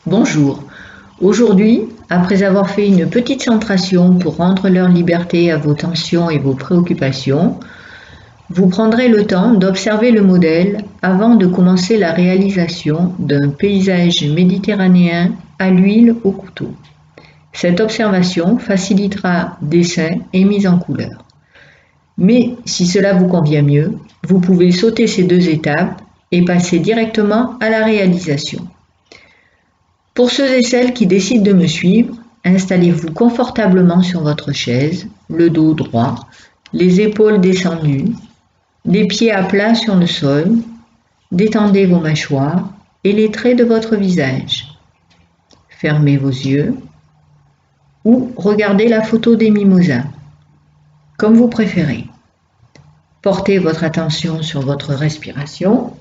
Bonjour. Aujourd'hui, après avoir fait une petite centration pour rendre leur liberté à vos tensions et vos préoccupations, vous prendrez le temps d'observer le modèle avant de commencer la réalisation d'un paysage méditerranéen à l'huile au couteau. Cette observation facilitera dessin et mise en couleur. Mais si cela vous convient mieux, vous pouvez sauter ces deux étapes et passer directement à la réalisation. Pour ceux et celles qui décident de me suivre, installez-vous confortablement sur votre chaise, le dos droit, les épaules descendues, les pieds à plat sur le sol, détendez vos mâchoires et les traits de votre visage. Fermez vos yeux ou regardez la photo des mimosas, comme vous préférez. Portez votre attention sur votre respiration.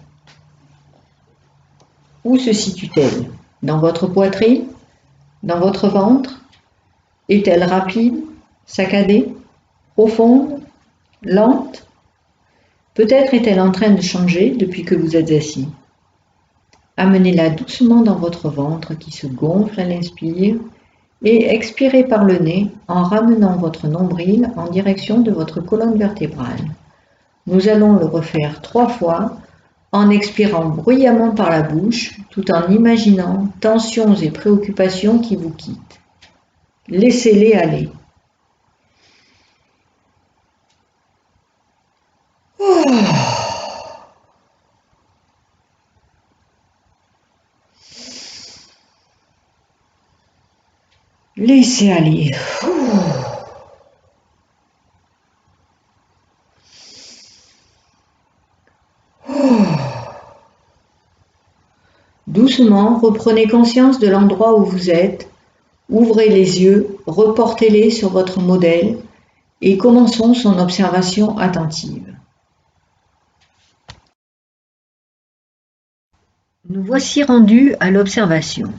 Où se situe-t-elle? Dans votre poitrine? Dans votre ventre? Est-elle rapide, saccadée, profonde, lente? Peut-être est-elle en train de changer depuis que vous êtes assis. Amenez-la doucement dans votre ventre qui se gonfle à l'inspire et expirez par le nez en ramenant votre nombril en direction de votre colonne vertébrale. Nous allons le refaire 3 fois en expirant bruyamment par la bouche tout en imaginant tensions et préoccupations qui vous quittent. Laissez-les aller. Laissez aller. Doucement, reprenez conscience de l'endroit où vous êtes, ouvrez les yeux, reportez-les sur votre modèle et commençons son observation attentive. Nous voici rendus à l'observation.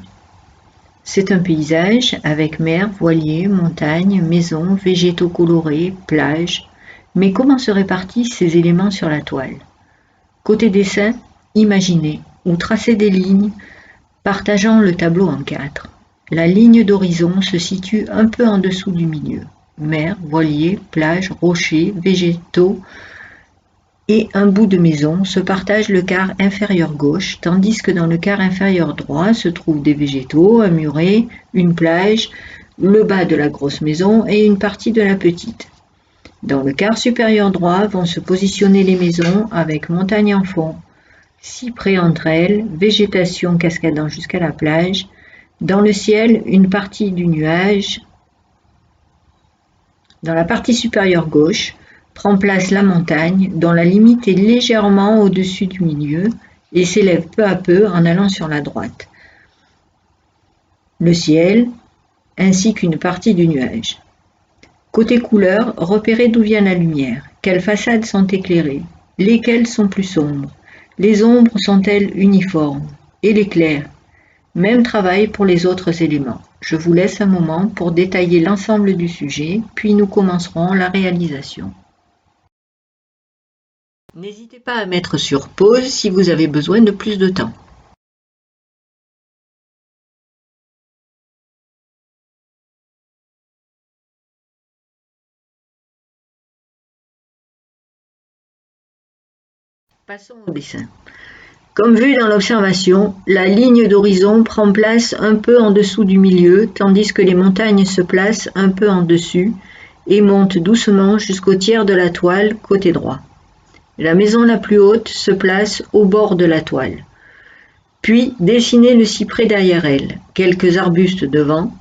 C'est un paysage avec mer, voilier, montagne, maisons, végétaux colorés, plage. Mais comment se répartissent ces éléments sur la toile? Côté dessin, imaginez ou tracez des lignes partageant le tableau en 4. La ligne d'horizon se situe un peu en dessous du milieu. Mer, voilier, plage, rochers, végétaux et un bout de maison se partagent le quart inférieur gauche, tandis que dans le quart inférieur droit se trouvent des végétaux, un muret, une plage, le bas de la grosse maison et une partie de la petite. Dans le quart supérieur droit vont se positionner les maisons avec montagne en fond, cyprès entre elles, végétation cascadant jusqu'à la plage. Dans le ciel, une partie du nuage. Dans la partie supérieure gauche, prend place la montagne, dont la limite est légèrement au-dessus du milieu et s'élève peu à peu en allant sur la droite. Le ciel, ainsi qu'une partie du nuage. Côté couleur, repérez d'où vient la lumière, quelles façades sont éclairées, lesquelles sont plus sombres, les ombres sont-elles uniformes, et l'éclair. Même travail pour les autres éléments. Je vous laisse un moment pour détailler l'ensemble du sujet, puis nous commencerons la réalisation. N'hésitez pas à mettre sur pause si vous avez besoin de plus de temps. Passons au dessin. Comme vu dans l'observation, la ligne d'horizon prend place un peu en dessous du milieu, tandis que les montagnes se placent un peu en dessus et montent doucement jusqu'au tiers de la toile côté droit. La maison la plus haute se place au bord de la toile. Puis dessinez le cyprès derrière elle, quelques arbustes devant,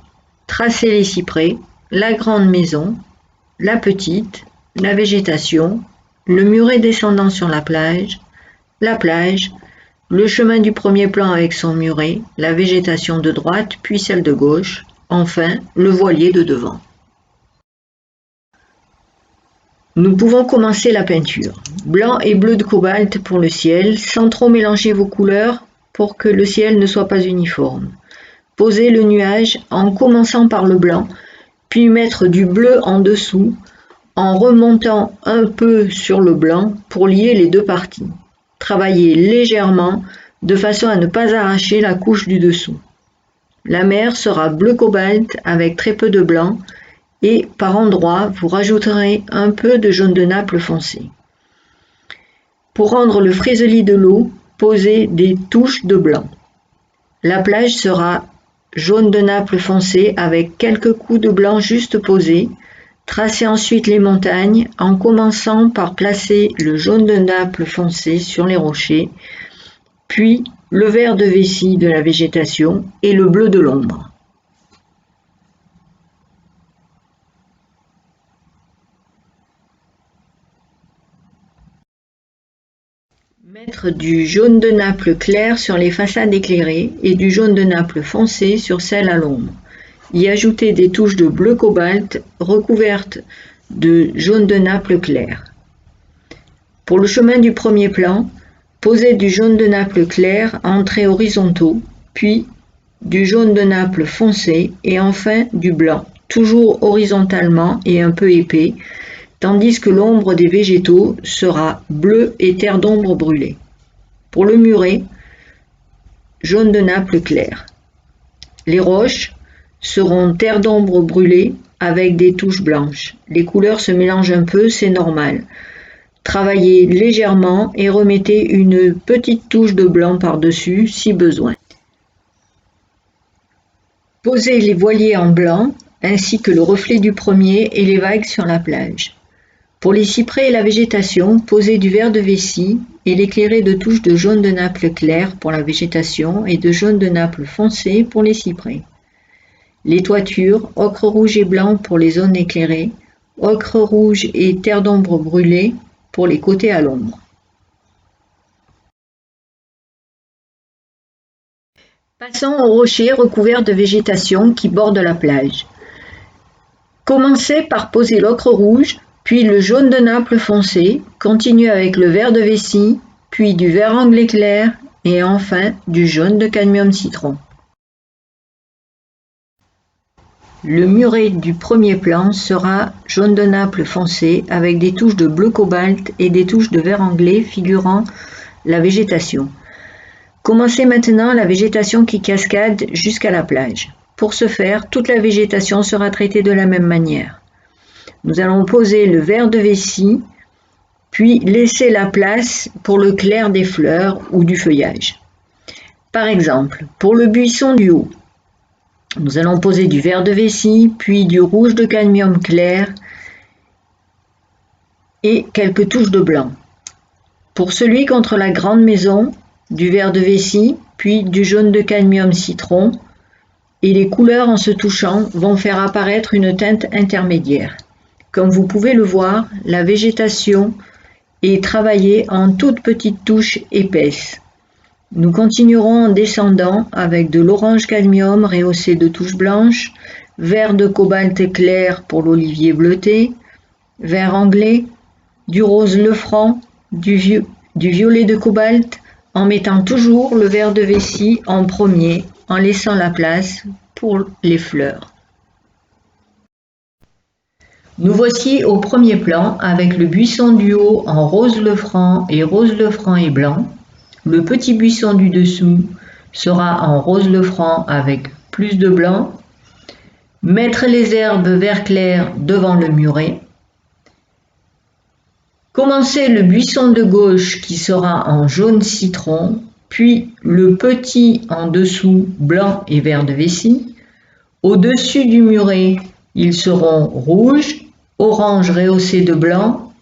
tracez les cyprès, la grande maison, la petite, la végétation, le muret descendant sur la plage, le chemin du premier plan avec son muret, la végétation de droite puis celle de gauche, enfin le voilier de devant. Nous pouvons commencer la peinture. Blanc et bleu de cobalt pour le ciel, sans trop mélanger vos couleurs pour que le ciel ne soit pas uniforme. Posez le nuage en commençant par le blanc, puis mettre du bleu en dessous, en remontant un peu sur le blanc pour lier les deux parties. Travaillez légèrement de façon à ne pas arracher la couche du dessous. La mer sera bleu cobalt avec très peu de blanc et par endroits, vous rajouterez un peu de jaune de Naples foncé. Pour rendre le friseli de l'eau, posez des touches de blanc. La plage sera jaune de Naples foncé avec quelques coups de blanc juste posés. Tracez ensuite les montagnes en commençant par placer le jaune de Naples foncé sur les rochers, puis le vert de vessie de la végétation et le bleu de l'ombre. Mettre du jaune de Naples clair sur les façades éclairées et du jaune de Naples foncé sur celles à l'ombre. Y ajouter des touches de bleu cobalt recouvertes de jaune de Naples clair. Pour le chemin du premier plan, posez du jaune de Naples clair en traits horizontaux, puis du jaune de Naples foncé et enfin du blanc, toujours horizontalement et un peu épais, tandis que l'ombre des végétaux sera bleue et terre d'ombre brûlée. Pour le muret, jaune de Naples clair. Les roches seront terre d'ombre brûlée avec des touches blanches. Les couleurs se mélangent un peu, c'est normal. Travaillez légèrement et remettez une petite touche de blanc par-dessus si besoin. Posez les voiliers en blanc ainsi que le reflet du premier et les vagues sur la plage. Pour les cyprès et la végétation, posez du vert de vessie et l'éclairez de touches de jaune de Naples clair pour la végétation et de jaune de Naples foncé pour les cyprès. Les toitures, ocre rouge et blanc pour les zones éclairées, ocre rouge et terre d'ombre brûlée pour les côtés à l'ombre. Passons aux rochers recouverts de végétation qui bordent la plage. Commencez par poser l'ocre rouge, puis le jaune de Naples foncé, continuez avec le vert de vessie, puis du vert anglais clair et enfin du jaune de cadmium citron. Le muret du premier plan sera jaune de Naples foncé avec des touches de bleu cobalt et des touches de vert anglais figurant la végétation. Commencez maintenant la végétation qui cascade jusqu'à la plage. Pour ce faire, toute la végétation sera traitée de la même manière. Nous allons poser le vert de vessie, puis laisser la place pour le clair des fleurs ou du feuillage. Par exemple, pour le buisson du haut, nous allons poser du vert de vessie, puis du rouge de cadmium clair et quelques touches de blanc. Pour celui contre la grande maison, du vert de vessie, puis du jaune de cadmium citron, et les couleurs en se touchant vont faire apparaître une teinte intermédiaire. Comme vous pouvez le voir, la végétation est travaillée en toutes petites touches épaisses. Nous continuerons en descendant avec de l'orange cadmium rehaussé de touches blanches, vert de cobalt clair pour l'olivier bleuté, vert anglais, du rose lefranc, du violet de cobalt, en mettant toujours le vert de vessie en premier, en laissant la place pour les fleurs. Nous voici au premier plan avec le buisson du haut en rose lefranc et blanc. Le petit buisson du dessous sera en rose lefranc avec plus de blanc. Mettre les herbes vert clair devant le muret. Commencez le buisson de gauche qui sera en jaune citron, puis le petit en dessous blanc et vert de vessie. Au-dessus du muret, ils seront rouge, orange rehaussé de blanc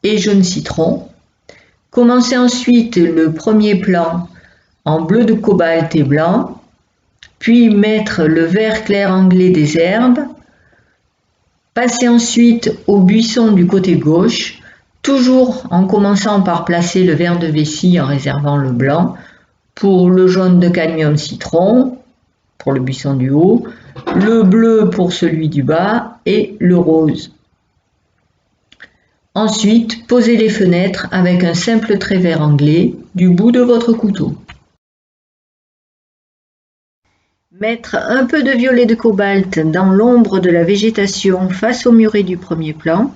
et jaune citron. Commencez ensuite le premier plan en bleu de cobalt et blanc, puis mettre le vert clair anglais des herbes. Passez ensuite au buisson du côté gauche, toujours en commençant par placer le vert de vessie en réservant le blanc, pour le jaune de cadmium citron, pour le buisson du haut, le bleu pour celui du bas et le rose. Ensuite, posez les fenêtres avec un simple trait vert anglais du bout de votre couteau. Mettre un peu de violet de cobalt dans l'ombre de la végétation face au muret du premier plan.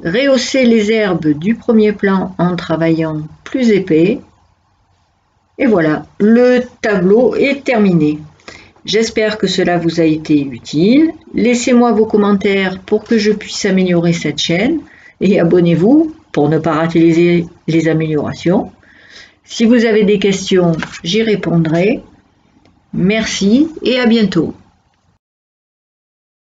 Rehausser les herbes du premier plan en travaillant plus épais. Et voilà, le tableau est terminé. J'espère que cela vous a été utile. Laissez-moi vos commentaires pour que je puisse améliorer cette chaîne et abonnez-vous pour ne pas rater les améliorations. Si vous avez des questions, j'y répondrai. Merci et à bientôt.